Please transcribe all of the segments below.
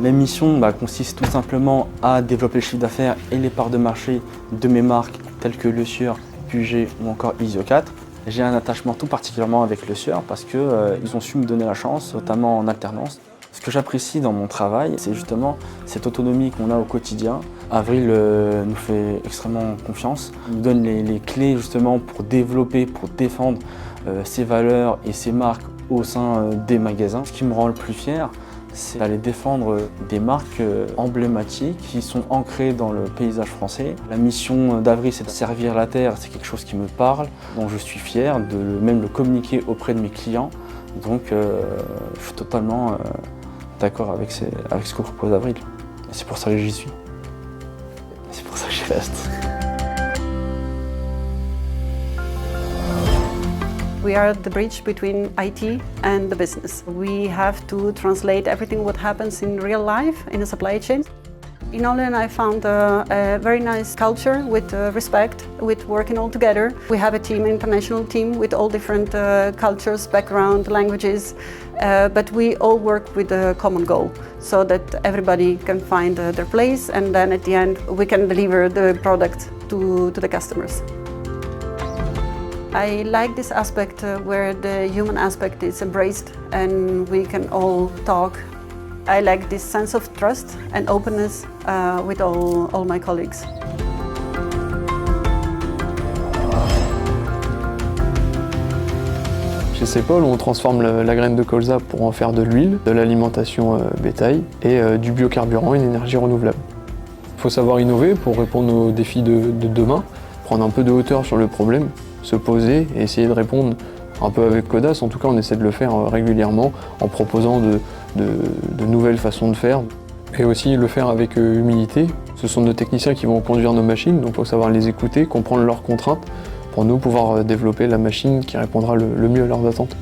Mes missions consistent tout simplement à développer le chiffre d'affaires et les parts de marché de mes marques telles que Le Sieur, Puget ou encore Isio4. J'ai un attachement tout particulièrement avec Le Sieur parce qu'ils ont su me donner la chance, notamment en alternance. Ce que j'apprécie dans mon travail, c'est justement cette autonomie qu'on a au quotidien. Avril nous fait extrêmement confiance, il nous donne les clés justement pour développer, pour défendre ses valeurs et ses marques au sein des magasins. Ce qui me rend le plus fier, c'est d'aller défendre des marques emblématiques qui sont ancrées dans le paysage français. La mission d'Avril, c'est de servir la terre, c'est quelque chose qui me parle, dont je suis fier de même le communiquer auprès de mes clients. Donc je suis totalement d'accord avec ce que propose Avril. Et c'est pour ça que j'y suis. C'est pour ça que j'y reste. We are the bridge between IT and the business. We have to translate everything what happens in real life in a supply chain. In Olen, I found a very nice culture with respect, with working all together. We have a team, an international team with all different cultures, background, languages, but we all work with a common goal so that everybody can find their place, and then at the end we can deliver the product to the customers. I like this aspect where the human aspect is embraced and we can all talk. I like this sense of trust and openness with all my colleagues. Chez Cepol, on transforme la graine de colza pour en faire de l'huile, de l'alimentation bétail et du biocarburant, une énergie renouvelable. Il faut savoir innover pour répondre aux défis de demain, prendre un peu de hauteur sur le problème, se poser et essayer de répondre un peu avec audace. En tout cas, on essaie de le faire régulièrement en proposant de nouvelles façons de faire et aussi le faire avec humilité. Ce sont nos techniciens qui vont conduire nos machines, donc il faut savoir les écouter, comprendre leurs contraintes pour nous pouvoir développer la machine qui répondra le mieux à leurs attentes.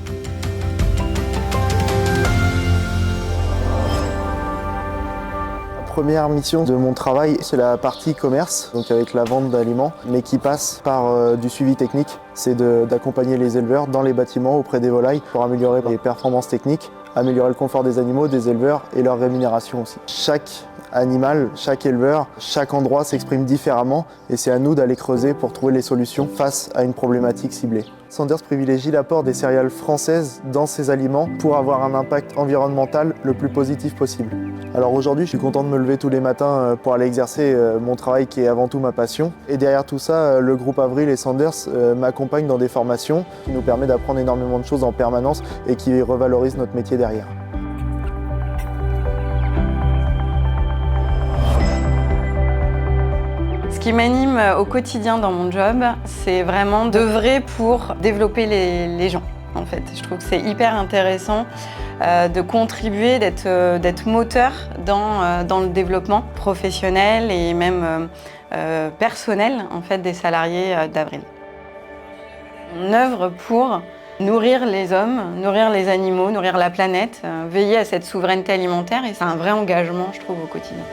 La première mission de mon travail, c'est la partie commerce, donc avec la vente d'aliments, mais qui passe par du suivi technique. C'est d'accompagner les éleveurs dans les bâtiments auprès des volailles pour améliorer les performances techniques, améliorer le confort des animaux, des éleveurs et leur rémunération aussi. Chaque animal, chaque éleveur, chaque endroit s'exprime différemment et c'est à nous d'aller creuser pour trouver les solutions face à une problématique ciblée. Sanders privilégie l'apport des céréales françaises dans ses aliments pour avoir un impact environnemental le plus positif possible. Alors aujourd'hui, je suis content de me lever tous les matins pour aller exercer mon travail qui est avant tout ma passion. Et derrière tout ça, le groupe Avril et Sanders m'accompagnent dans des formations qui nous permettent d'apprendre énormément de choses en permanence et qui revalorisent notre métier derrière. Ce qui m'anime au quotidien dans mon job, c'est vraiment d'œuvrer pour développer les gens. En fait, je trouve que c'est hyper intéressant de contribuer, d'être moteur dans le développement professionnel et même personnel en fait, des salariés d'Avril. On œuvre pour nourrir les hommes, nourrir les animaux, nourrir la planète, veiller à cette souveraineté alimentaire et c'est un vrai engagement, je trouve, au quotidien.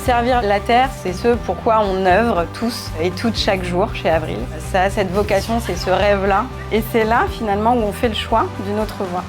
Servir la terre, c'est ce pourquoi on œuvre tous et toutes chaque jour chez Avril. Ça a cette vocation, c'est ce rêve-là. Et c'est là, finalement, où on fait le choix d'une autre voie.